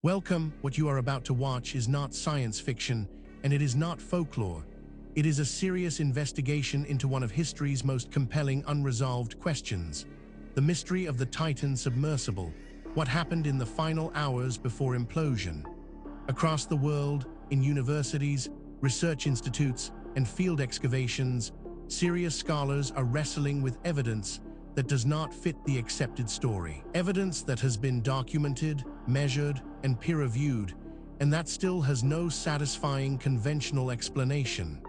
Welcome. What you are about to watch is not science fiction, and it is not folklore. It is a serious investigation into one of history's most compelling unresolved questions: the mystery of the Titan Submersible. What happened in the final hours before implosion? Across the world, in universities, research institutes, and field excavations, serious scholars are wrestling with evidence that does not fit the accepted story. Evidence that has been documented, measured, and peer-reviewed, and that still has no satisfying conventional explanation.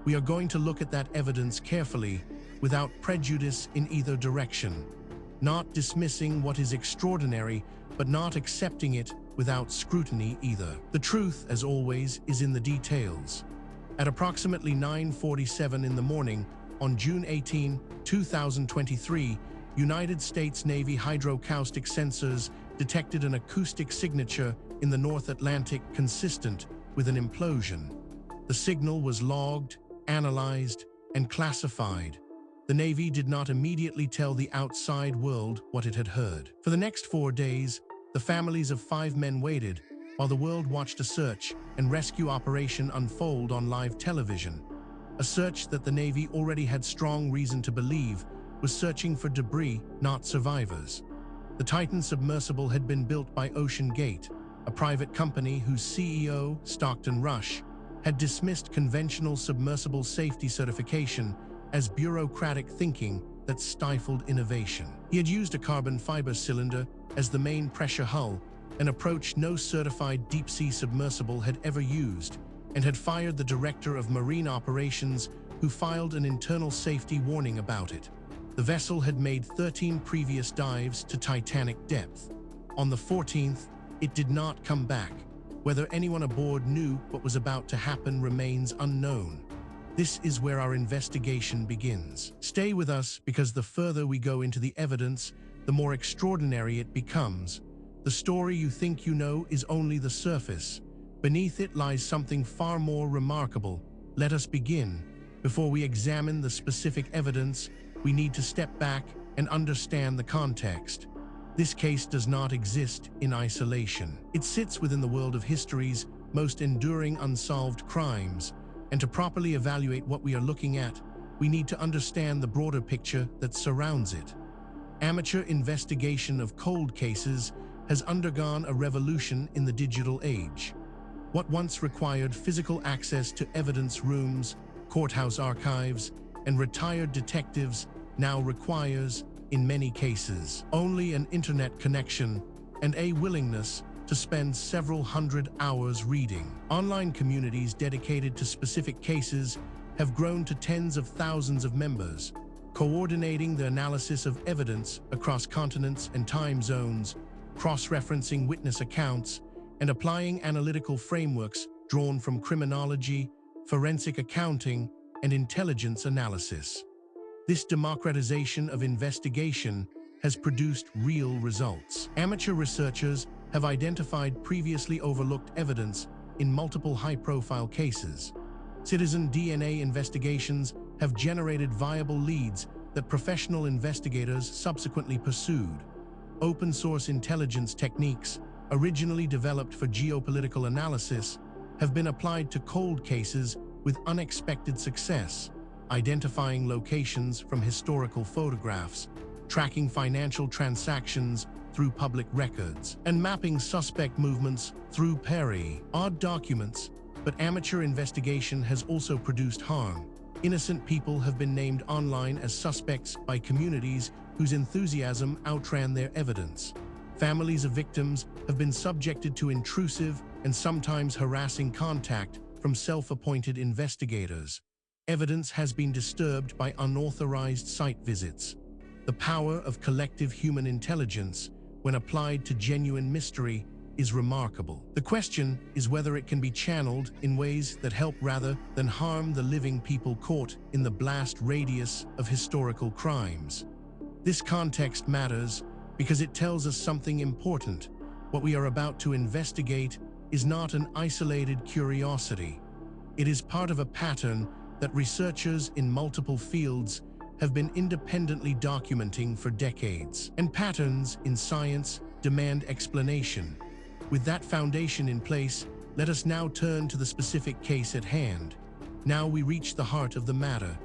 We are going to look at that evidence carefully, without prejudice in either direction. Not dismissing what is extraordinary, but not accepting it without scrutiny either. The truth, as always, is in the details. At approximately 9:47 in the morning, on June 18, 2023, United States Navy hydroacoustic sensors detected an acoustic signature in the North Atlantic consistent with an implosion. The signal was logged, analyzed, and classified. The Navy did not immediately tell the outside world what it had heard. For the next 4 days, the families of 5 men waited, while the world watched a search and rescue operation unfold on live television. A search that the Navy already had strong reason to believe was searching for debris, not survivors. The Titan Submersible had been built by OceanGate, a private company whose CEO, Stockton Rush, had dismissed conventional submersible safety certification as bureaucratic thinking that stifled innovation. He had used a carbon fiber cylinder as the main pressure hull, an approach no certified deep-sea submersible had ever used, and had fired the director of marine operations, who filed an internal safety warning about it. The vessel had made 13 previous dives to Titanic depth. On the 14th, it did not come back. Whether anyone aboard knew what was about to happen remains unknown. This is where our investigation begins. Stay with us, because the further we go into the evidence, the more extraordinary it becomes. The story you think you know is only the surface. Beneath it lies something far more remarkable. Let us begin. Before we examine the specific evidence, we need to step back and understand the context. This case does not exist in isolation. It sits within the world of history's most enduring unsolved crimes, and to properly evaluate what we are looking at, we need to understand the broader picture that surrounds it. Amateur investigation of cold cases has undergone a revolution in the digital age. What once required physical access to evidence rooms, courthouse archives, and retired detectives now requires, in many cases, only an internet connection and a willingness to spend several hundred hours reading. Online communities dedicated to specific cases have grown to tens of thousands of members, coordinating the analysis of evidence across continents and time zones, cross-referencing witness accounts, and applying analytical frameworks drawn from criminology, forensic accounting, and intelligence analysis. This democratization of investigation has produced real results. Amateur researchers have identified previously overlooked evidence in multiple high-profile cases. Citizen DNA investigations have generated viable leads that professional investigators subsequently pursued. Open-source intelligence techniques, originally developed for geopolitical analysis, have been applied to cold cases with unexpected success, identifying locations from historical photographs, tracking financial transactions through public records, and mapping suspect movements through odd documents. But amateur investigation has also produced harm. Innocent people have been named online as suspects by communities whose enthusiasm outran their evidence. Families of victims have been subjected to intrusive and sometimes harassing contact from self-appointed investigators. Evidence has been disturbed by unauthorized site visits. The power of collective human intelligence, when applied to genuine mystery, is remarkable. The question is whether it can be channeled in ways that help rather than harm the living people caught in the blast radius of historical crimes. This context matters because it tells us something important. What we are about to investigate is not an isolated curiosity. It is part of a pattern that researchers in multiple fields have been independently documenting for decades. And patterns in science demand explanation. With that foundation in place, let us now turn to the specific case at hand. Now we reach the heart of the matter,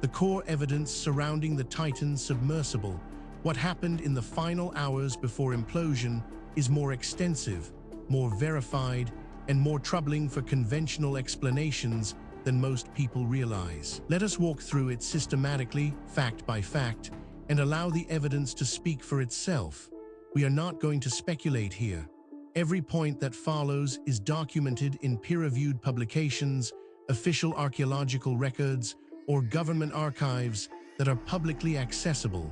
the core evidence surrounding the Titan Submersible. What happened in the final hours before implosion is more extensive, more verified, and more troubling for conventional explanations than most people realize. Let us walk through it systematically, fact by fact, and allow the evidence to speak for itself. We are not going to speculate here. Every point that follows is documented in peer-reviewed publications, official archaeological records, or government archives that are publicly accessible.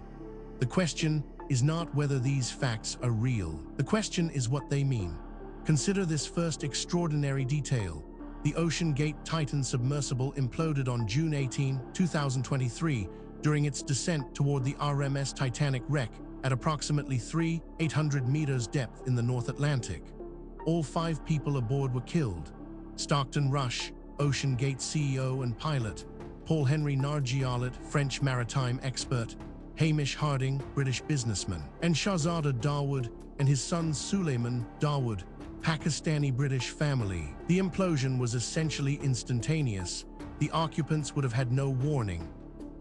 The question is not whether these facts are real. The question is what they mean. Consider this first extraordinary detail. The OceanGate Titan Submersible imploded on June 18, 2023, during its descent toward the RMS Titanic wreck at approximately 3,800 meters depth in the North Atlantic. All 5 people aboard were killed. Stockton Rush, OceanGate CEO and pilot; Paul Henry Nargeolet, French maritime expert; Hamish Harding, British businessman; and Shahzada Dawood and his son Suleiman Dawood, Pakistani-British family. The implosion was essentially instantaneous. The occupants would have had no warning.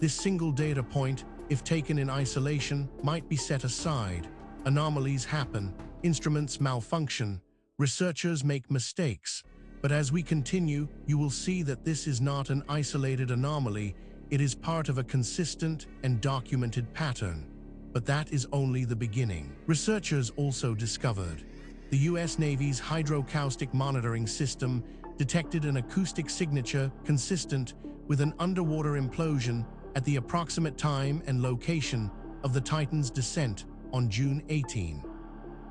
This single data point, if taken in isolation, might be set aside. Anomalies happen, instruments malfunction, researchers make mistakes. But as we continue, you will see that this is not an isolated anomaly. It is part of a consistent and documented pattern. But that is only the beginning. Researchers also discovered the U.S. Navy's hydroacoustic monitoring system detected an acoustic signature consistent with an underwater implosion at the approximate time and location of the Titan's descent on June 18.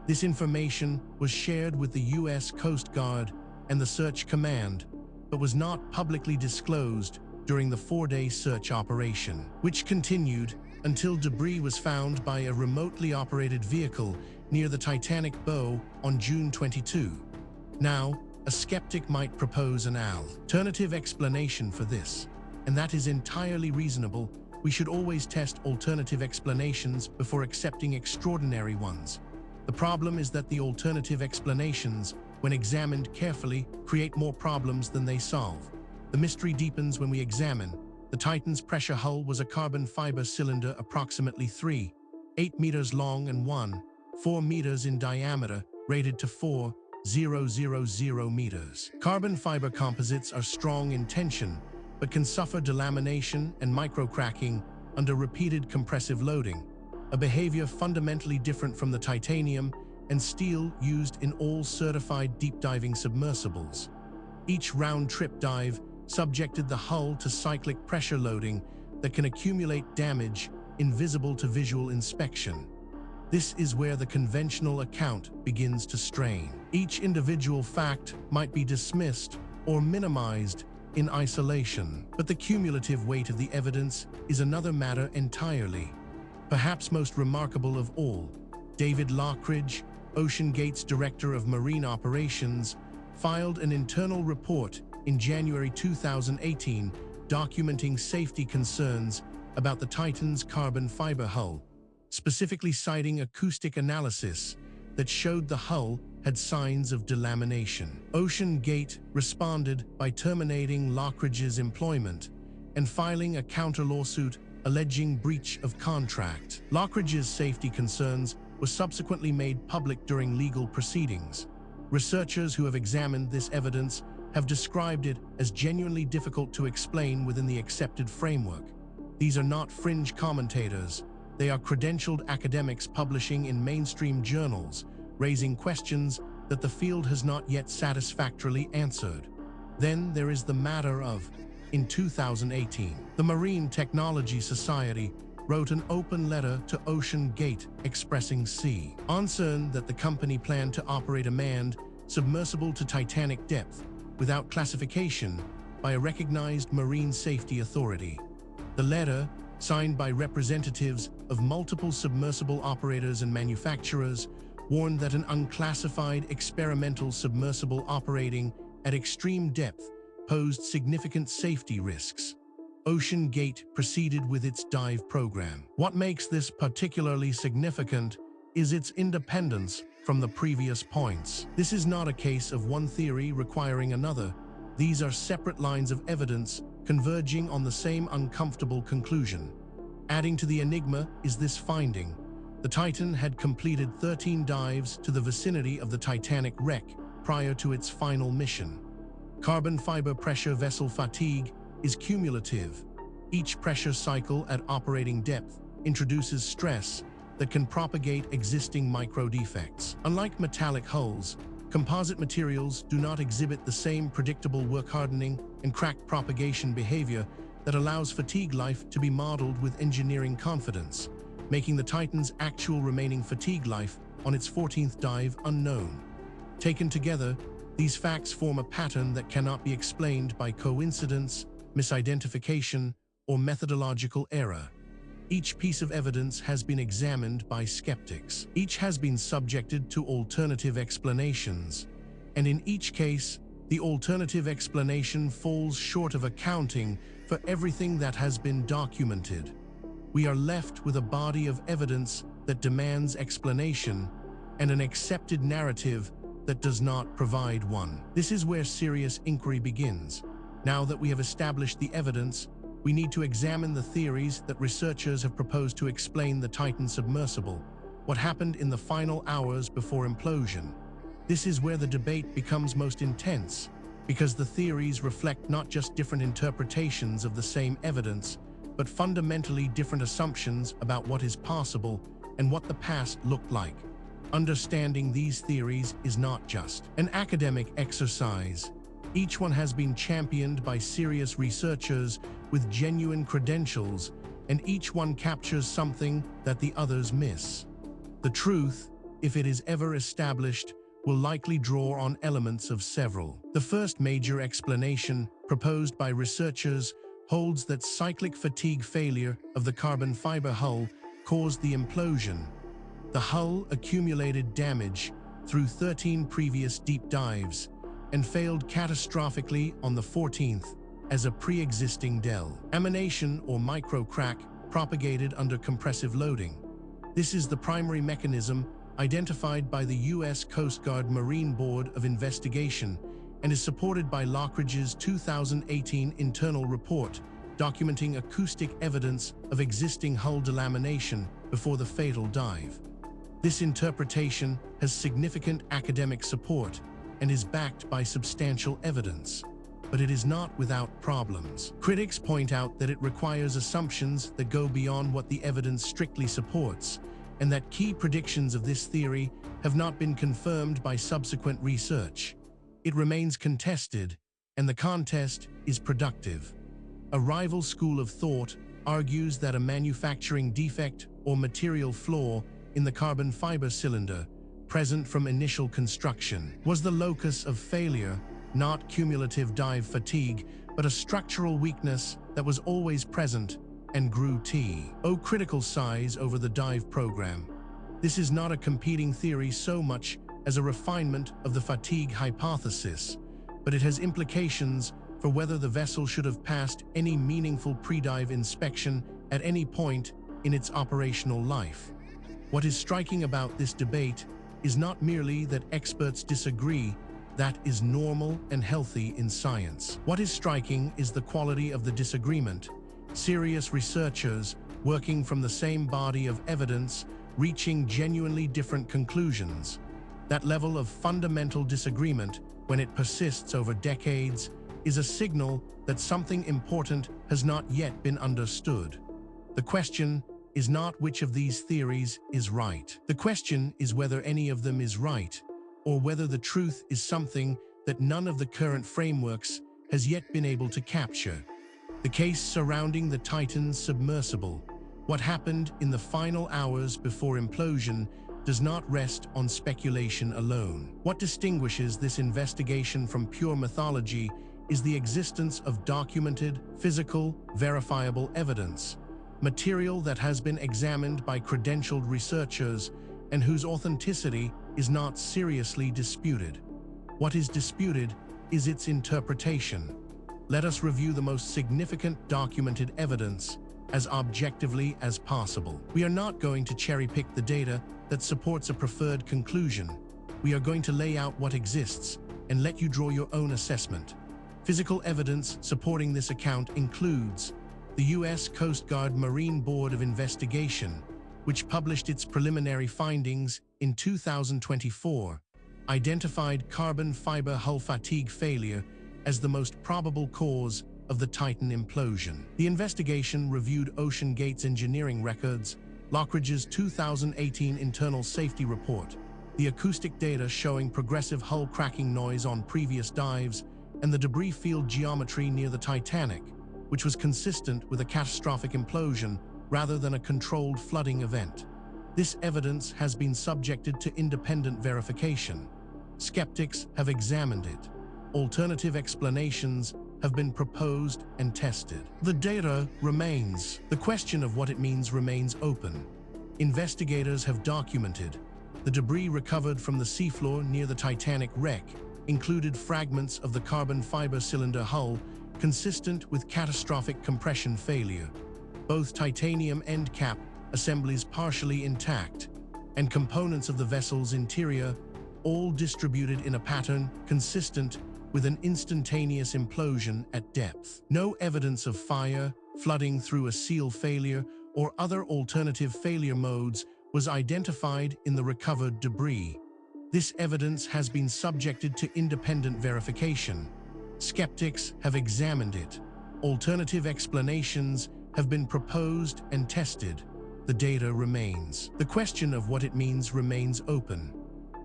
This information was shared with the U.S. Coast Guard and the Search Command, but was not publicly disclosed during the 4-day search operation, which continued until debris was found by a remotely operated vehicle near the Titanic bow on June 22. Now, a skeptic might propose an alternative explanation for this, and that is entirely reasonable. We should always test alternative explanations before accepting extraordinary ones. The problem is that the alternative explanations, when examined carefully, create more problems than they solve. The mystery deepens when we examine. The Titan's pressure hull was a carbon fiber cylinder approximately 3.8 meters long and 1.4 meters in diameter, rated to 4,000 meters. Carbon fiber composites are strong in tension, but can suffer delamination and microcracking under repeated compressive loading, a behavior fundamentally different from the titanium and steel used in all certified deep-diving submersibles. Each round-trip dive subjected the hull to cyclic pressure loading that can accumulate damage invisible to visual inspection. This is where the conventional account begins to strain. Each individual fact might be dismissed or minimized in isolation, but the cumulative weight of the evidence is another matter entirely. Perhaps most remarkable of all, David Lockridge, OceanGate's Director of Marine Operations, filed an internal report in January 2018 documenting safety concerns about the Titan's carbon fiber hull, specifically citing acoustic analysis that showed the hull had signs of delamination. OceanGate responded by terminating Lockridge's employment and filing a counter-lawsuit alleging breach of contract. Lockridge's safety concerns were subsequently made public during legal proceedings. Researchers who have examined this evidence have described it as genuinely difficult to explain within the accepted framework. These are not fringe commentators. They are credentialed academics publishing in mainstream journals, raising questions that the field has not yet satisfactorily answered. Then there is the matter of, in 2018, the Marine Technology Society wrote an open letter to OceanGate expressing concern that the company planned to operate a manned submersible to Titanic depth without classification by a recognized marine safety authority. The letter, signed by representatives of multiple submersible operators and manufacturers, warned that an unclassified experimental submersible operating at extreme depth posed significant safety risks. OceanGate proceeded with its dive program. What makes this particularly significant is its independence from the previous points. This is not a case of one theory requiring another. These are separate lines of evidence converging on the same uncomfortable conclusion. Adding to the enigma is this finding. The Titan had completed 13 dives to the vicinity of the Titanic wreck prior to its final mission. Carbon fiber pressure vessel fatigue is cumulative. Each pressure cycle at operating depth introduces stress that can propagate existing micro-defects. Unlike metallic hulls, composite materials do not exhibit the same predictable work hardening and crack propagation behavior that allows fatigue life to be modeled with engineering confidence, making the Titan's actual remaining fatigue life on its 14th dive unknown. Taken together, these facts form a pattern that cannot be explained by coincidence, misidentification, or methodological error. Each piece of evidence has been examined by skeptics. Each has been subjected to alternative explanations, and in each case, the alternative explanation falls short of accounting for everything that has been documented. We are left with a body of evidence that demands explanation and an accepted narrative that does not provide one. This is where serious inquiry begins. Now that we have established the evidence, we need to examine the theories that researchers have proposed to explain the Titan Submersible, what happened in the final hours before implosion. This is where the debate becomes most intense, because the theories reflect not just different interpretations of the same evidence, but fundamentally different assumptions about what is possible and what the past looked like. Understanding these theories is not just an academic exercise. Each one has been championed by serious researchers with genuine credentials, and each one captures something that the others miss. The truth, if it is ever established, will likely draw on elements of several. The first major explanation, proposed by researchers, holds that cyclic fatigue failure of the carbon fiber hull caused the implosion. The hull accumulated damage through 13 previous deep dives and failed catastrophically on the 14th as a pre-existing delamination or micro-crack propagated under compressive loading. This is the primary mechanism identified by the U.S. Coast Guard Marine Board of Investigation and is supported by Lockridge's 2018 internal report documenting acoustic evidence of existing hull delamination before the fatal dive. This interpretation has significant academic support and is backed by substantial evidence, but it is not without problems. Critics point out that it requires assumptions that go beyond what the evidence strictly supports, and that key predictions of this theory have not been confirmed by subsequent research. It remains contested, and the contest is productive. A rival school of thought argues that a manufacturing defect or material flaw in the carbon fiber cylinder, present from initial construction, was the locus of failure, not cumulative dive fatigue, but a structural weakness that was always present and grew critical size over the dive program. This is not a competing theory so much as a refinement of the fatigue hypothesis, but it has implications for whether the vessel should have passed any meaningful pre-dive inspection at any point in its operational life. What is striking about this debate is not merely that experts disagree. That is normal and healthy in science. What is striking is the quality of the disagreement. Serious researchers, working from the same body of evidence, reaching genuinely different conclusions. That level of fundamental disagreement, when it persists over decades, is a signal that something important has not yet been understood. The question is not which of these theories is right. The question is whether any of them is right, or whether the truth is something that none of the current frameworks has yet been able to capture. The case surrounding the Titan Submersible, what happened in the final hours before implosion, does not rest on speculation alone. What distinguishes this investigation from pure mythology is the existence of documented, physical, verifiable evidence, material that has been examined by credentialed researchers and whose authenticity is not seriously disputed. What is disputed is its interpretation. Let us review the most significant documented evidence, as objectively as possible. We are not going to cherry-pick the data that supports a preferred conclusion. We are going to lay out what exists and let you draw your own assessment. Physical evidence supporting this account includes the U.S. Coast Guard Marine Board of Investigation, which published its preliminary findings in 2024, identified carbon fiber hull fatigue failure as the most probable cause of the Titan implosion. The investigation reviewed OceanGate's engineering records, Lockridge's 2018 internal safety report, the acoustic data showing progressive hull cracking noise on previous dives, and the debris field geometry near the Titanic, which was consistent with a catastrophic implosion rather than a controlled flooding event. This evidence has been subjected to independent verification. Skeptics have examined it. Alternative explanations have been proposed and tested. The data remains. The question of what it means remains open. Investigators have documented the debris recovered from the seafloor near the Titanic wreck included fragments of the carbon fiber cylinder hull consistent with catastrophic compression failure, both titanium end cap assemblies partially intact, and components of the vessel's interior all distributed in a pattern consistent with an instantaneous implosion at depth. No evidence of fire, flooding through a seal failure, or other alternative failure modes was identified in the recovered debris. This evidence has been subjected to independent verification. Skeptics have examined it. Alternative explanations have been proposed and tested. The data remains. The question of what it means remains open.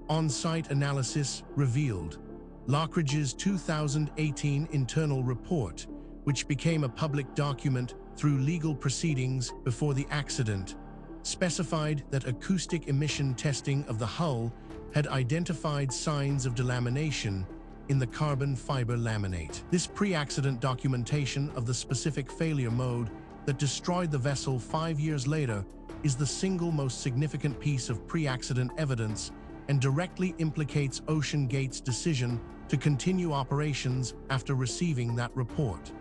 On-site analysis revealed Lockridge's 2018 internal report, which became a public document through legal proceedings before the accident, specified that acoustic emission testing of the hull had identified signs of delamination in the carbon fiber laminate. This pre-accident documentation of the specific failure mode that destroyed the vessel 5 years later is the single most significant piece of pre-accident evidence and directly implicates OceanGate's decision to continue operations after receiving that report.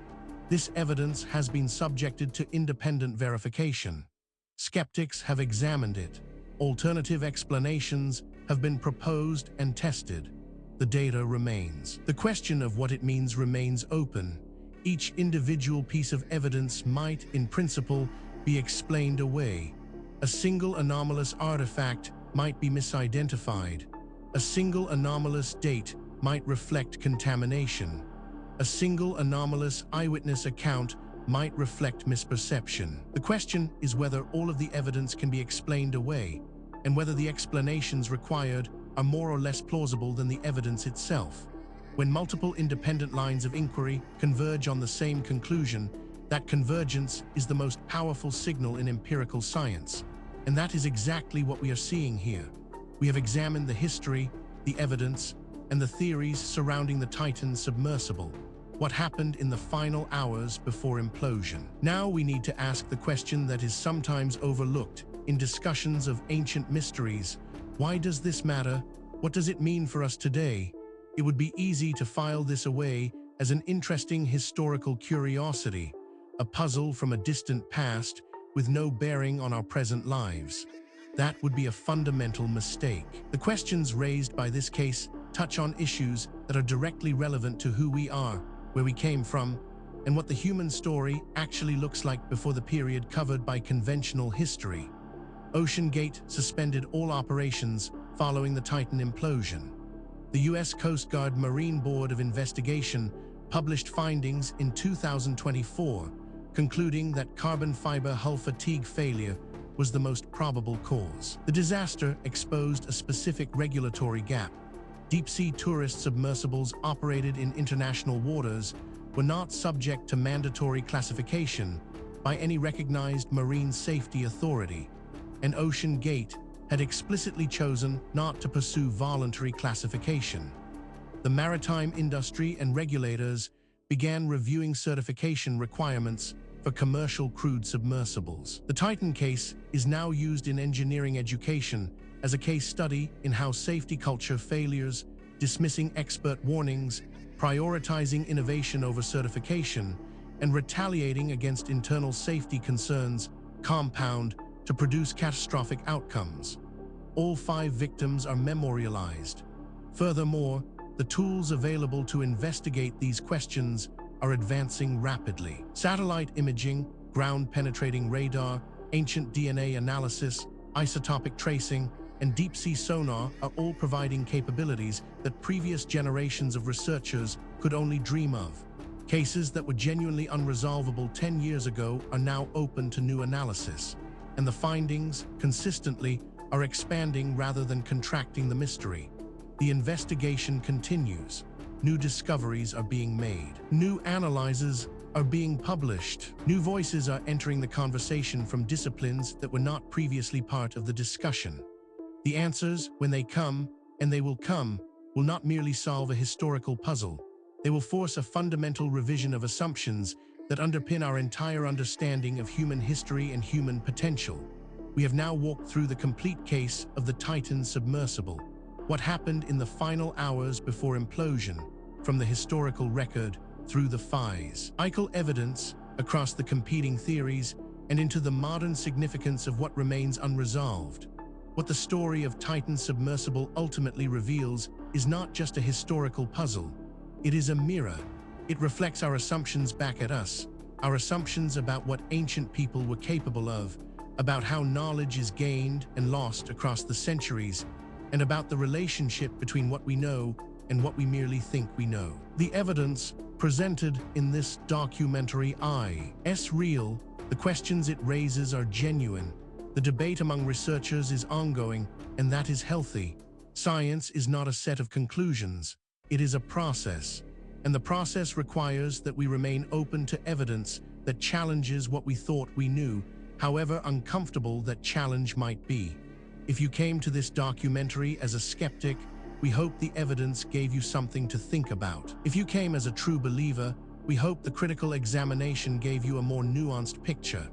This evidence has been subjected to independent verification. Skeptics have examined it. Alternative explanations have been proposed and tested. The data remains. The question of what it means remains open. Each individual piece of evidence might, in principle, be explained away. A single anomalous artifact might be misidentified. A single anomalous date might reflect contamination. A single anomalous eyewitness account might reflect misperception. The question is whether all of the evidence can be explained away, and whether the explanations required are more or less plausible than the evidence itself. When multiple independent lines of inquiry converge on the same conclusion, that convergence is the most powerful signal in empirical science. And that is exactly what we are seeing here. We have examined the history, the evidence, and the theories surrounding the Titan Submersible, what happened in the final hours before implosion. Now we need to ask the question that is sometimes overlooked in discussions of ancient mysteries. Why does this matter? What does it mean for us today? It would be easy to file this away as an interesting historical curiosity, a puzzle from a distant past with no bearing on our present lives. That would be a fundamental mistake. The questions raised by this case touch on issues that are directly relevant to who we are, where we came from, and what the human story actually looks like before the period covered by conventional history. OceanGate suspended all operations following the Titan implosion. The U.S. Coast Guard Marine Board of Investigation published findings in 2024, concluding that carbon fiber hull fatigue failure was the most probable cause. The disaster exposed a specific regulatory gap. Deep-sea tourist submersibles operated in international waters were not subject to mandatory classification by any recognized marine safety authority, and OceanGate had explicitly chosen not to pursue voluntary classification. The maritime industry and regulators began reviewing certification requirements for commercial crewed submersibles. The Titan case is now used in engineering education as a case study in how safety culture failures, dismissing expert warnings, prioritizing innovation over certification, and retaliating against internal safety concerns compound to produce catastrophic outcomes. All 5 victims are memorialized. Furthermore, the tools available to investigate these questions are advancing rapidly. Satellite imaging, ground-penetrating radar, ancient DNA analysis, isotopic tracing, and deep-sea sonar are all providing capabilities that previous generations of researchers could only dream of. Cases that were genuinely unresolvable 10 years ago are now open to new analysis, and the findings, consistently, are expanding rather than contracting the mystery. The investigation continues. New discoveries are being made. New analyses are being published. New voices are entering the conversation from disciplines that were not previously part of the discussion. The answers, when they come, and they will come, will not merely solve a historical puzzle. They will force a fundamental revision of assumptions that underpin our entire understanding of human history and human potential. We have now walked through the complete case of the Titan Submersible. What happened in the final hours before implosion, from the historical record through the physical evidence across the competing theories and into the modern significance of what remains unresolved. What the story of Titan Submersible ultimately reveals is not just a historical puzzle. It is a mirror. It reflects our assumptions back at us, our assumptions about what ancient people were capable of, about how knowledge is gained and lost across the centuries, and about the relationship between what we know and what we merely think we know. The evidence presented in this documentary is real. The questions it raises are genuine. The debate among researchers is ongoing, and that is healthy. Science is not a set of conclusions. It is a process. And the process requires that we remain open to evidence that challenges what we thought we knew, however uncomfortable that challenge might be. If you came to this documentary as a skeptic, we hope the evidence gave you something to think about. If you came as a true believer, we hope the critical examination gave you a more nuanced picture.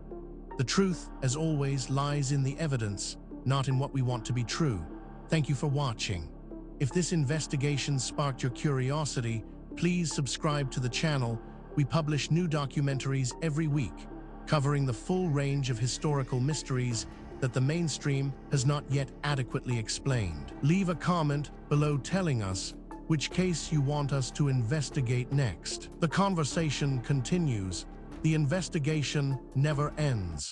The truth, as always, lies in the evidence, not in what we want to be true. Thank you for watching. If this investigation sparked your curiosity, please subscribe to the channel. We publish new documentaries every week, covering the full range of historical mysteries that the mainstream has not yet adequately explained. Leave a comment below telling us which case you want us to investigate next. The conversation continues. The investigation never ends.